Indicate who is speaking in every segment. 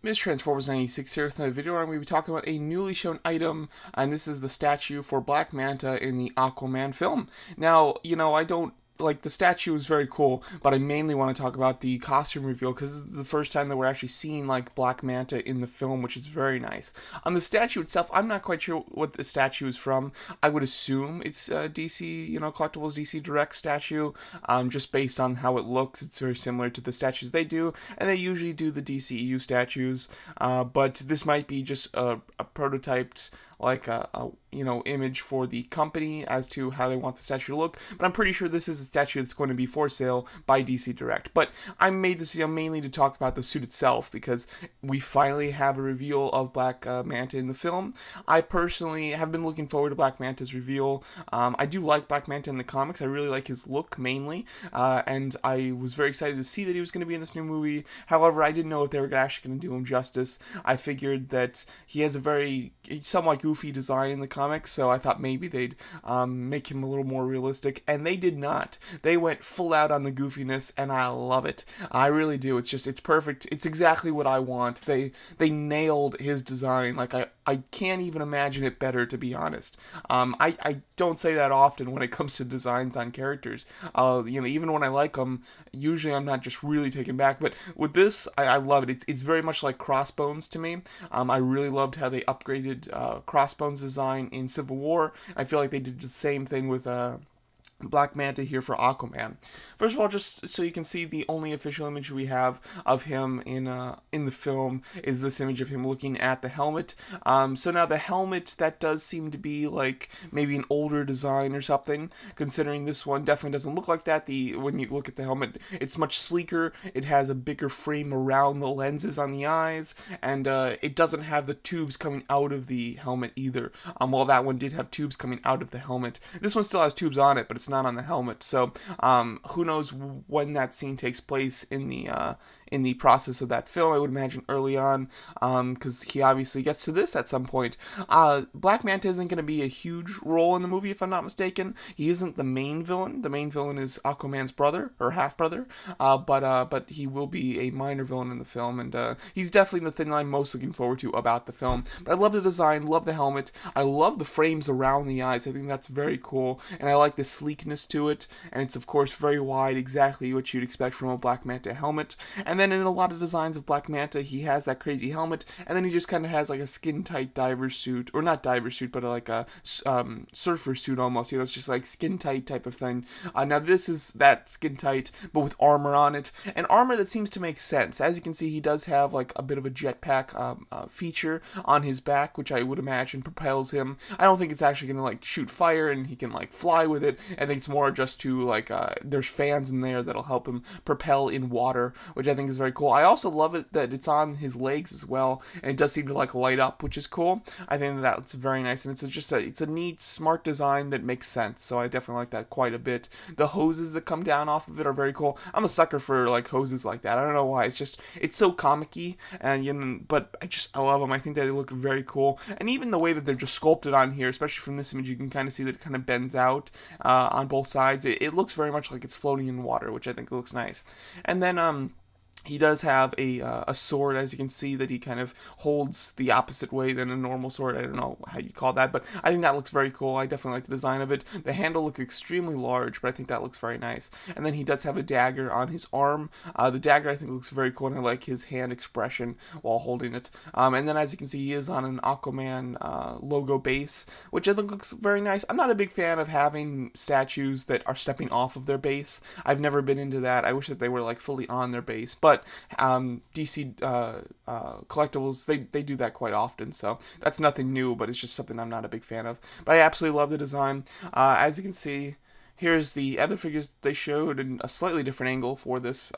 Speaker 1: Ms. Transformers 96 here with another video. I'm going to be talking about a newly shown item, and this is the statue for Black Manta in the Aquaman film. Now, I don't the statue is very cool, but I mainly want to talk about the costume reveal because it's the first time that we're actually seeing Black Manta in the film, which is very nice. On the statue itself, I'm not quite sure what the statue is from. I would assume it's DC, Collectibles DC Direct statue, just based on how it looks. It's very similar to the statues they do, and they usually do the DCEU statues, but this might be just a prototyped image for the company as to how they want the statue to look, but I'm pretty sure this is a statue that's going to be for sale by DC Direct. But I made this video mainly to talk about the suit itself because we finally have a reveal of Black Manta in the film. I personally have been looking forward to Black Manta's reveal. I do like Black Manta in the comics. I really like his look mainly, and I was very excited to see that he was going to be in this new movie. However, I didn't know if they were actually going to do him justice. I figured that he has a somewhat goofy design in the comics, so I thought maybe they'd make him a little more realistic, and they did not. They went full out on the goofiness, and I love it. I really do. It's perfect. It's exactly what I want. They nailed his design. I can't even imagine it better, to be honest. I don't say that often when it comes to designs on characters. Even when I like them, usually I'm not just really taken back, but with this, I love it. It's very much like Crossbones to me. I really loved how they upgraded Crossbones' design in Civil War. I feel like they did the same thing with Black Manta here for Aquaman. First of all, just so you can see, the only official image we have of him in the film is this image of him looking at the helmet. So now the helmet, that does seem to be maybe an older design or something, considering this one definitely doesn't look like that. When you look at the helmet, it's much sleeker. It has a bigger frame around the lenses on the eyes, and it doesn't have the tubes coming out of the helmet either. While that one did have tubes coming out of the helmet, this one still has tubes on it, but it's not on the helmet. So who knows when that scene takes place in the process of that film. I would imagine early on, because he obviously gets to this at some point. Black Manta isn't going to be a huge role in the movie, if I'm not mistaken. He isn't the main villain. The main villain is Aquaman's brother, or half-brother, but he will be a minor villain in the film, and he's definitely the thing I'm most looking forward to about the film. But I love the design, love the helmet, I love the frames around the eyes. I think that's very cool, and I like the sleekness to it, and it's of course very wide, exactly what you'd expect from a Black Manta helmet. And then in a lot of designs of Black Manta, he has that crazy helmet, and then he just kind of has a skin-tight diver suit, or not diver suit, but a surfer suit almost. It's just skin-tight type of thing. Now this is that skin-tight, but with armor on it, and armor that seems to make sense. As you can see, he does have a bit of a jetpack feature on his back, which I would imagine propels him. I don't think it's actually going to shoot fire and he can fly with it. I think it's more just to there's fans in there that'll help him propel in water, which I think is very cool. I also love it that it's on his legs as well, and it does seem to light up, which is cool. I think that's very nice, and it's a neat, smart design that makes sense. So I definitely like that quite a bit. The hoses that come down off of it are very cool. I'm a sucker for hoses like that. I don't know why. It's so comic-y, and but I love them. I think they look very cool, and even the way that they're just sculpted on here, especially from this image, you can kind of see that it kind of bends out on both sides. It looks very much like it's floating in water, which I think looks nice. And then he does have a sword, as you can see, that he kind of holds the opposite way than a normal sword. I don't know how you call that, but I think that looks very cool. I definitely like the design of it. The handle looks extremely large, but I think that looks very nice. And then he does have a dagger on his arm. The dagger, I think, looks very cool, and I like his hand expression while holding it. And then, as you can see, he is on an Aquaman logo base, which I think looks very nice. I'm not a big fan of having statues that are stepping off of their base. I've never been into that. I wish that they were fully on their base, but DC Collectibles, they do that quite often, so that's nothing new, but it's just something I'm not a big fan of. But I absolutely love the design. As you can see, here's the other figures they showed in a slightly different angle for this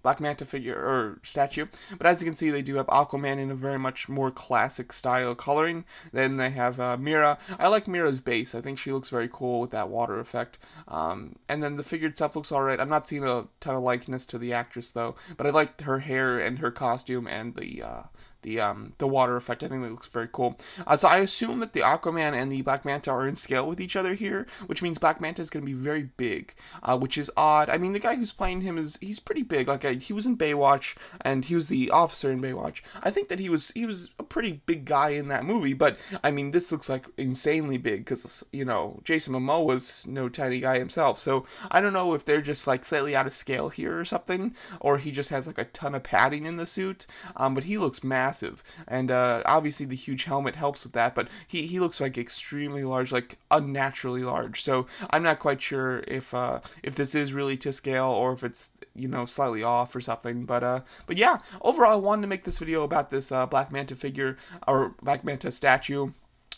Speaker 1: Black Manta figure or statue, but as you can see, they do have Aquaman in a very much more classic style coloring. Then they have Mira. I like Mira's base. I think she looks very cool with that water effect. And then the figure itself looks alright. I'm not seeing a ton of likeness to the actress though, but I like her hair and her costume and the water effect. I think it looks very cool. So I assume that the Aquaman and the Black Manta are in scale with each other here, which means Black Manta is going to be very big, which is odd. I mean, the guy who's playing him he's pretty big. he was in Baywatch, and he was the officer in Baywatch. I think that he was a pretty big guy in that movie, but I mean, this looks like insanely big because, you know, Jason Momoa was no tiny guy himself. So I don't know if they're just like slightly out of scale here or something, or he just has like a ton of padding in the suit. But he looks massive, and obviously the huge helmet helps with that. But he looks like extremely large, like unnaturally large. So I'm not quite sure if this is really to scale or if it's, you know, slightly off or something. But yeah, overall I wanted to make this video about this Black Manta figure, or Black Manta statue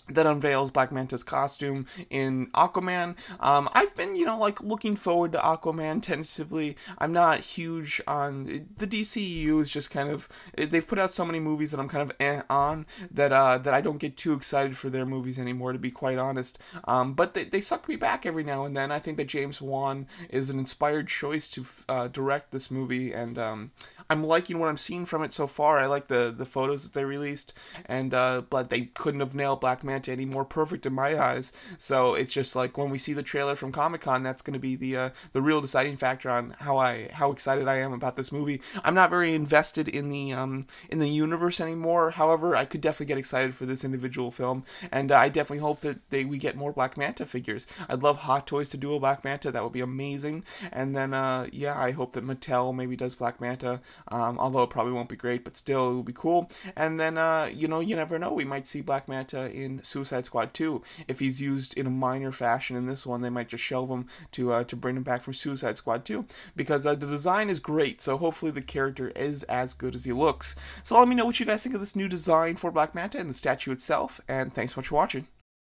Speaker 1: that unveils Black Manta's costume in Aquaman. I've been, you know, like looking forward to Aquaman tentatively. I'm not huge on the DCEU. Is just kind of, they've put out so many movies that I'm kind of on that that I don't get too excited for their movies anymore, to be quite honest. But they suck me back every now and then. I think that James Wan is an inspired choice to direct this movie, and I'm liking what I'm seeing from it so far. I like the photos that they released, and but they couldn't have nailed Black Manta any more perfect in my eyes. So it's just like when we see the trailer from Comic-Con, that's going to be the real deciding factor on how excited I am about this movie. I'm not very invested in the universe anymore. However, I could definitely get excited for this individual film, and I definitely hope that we get more Black Manta figures. I'd love Hot Toys to do a Black Manta. That would be amazing. And then yeah, I hope that Mattel maybe does Black Manta. Although it probably won't be great, but still it will be cool. And then you know, you never know, we might see Black Manta in Suicide Squad 2. If he's used in a minor fashion in this one, they might just shelve him to bring him back from Suicide Squad 2, because the design is great, so hopefully the character is as good as he looks. So let me know what you guys think of this new design for Black Manta and the statue itself, and thanks so much for watching.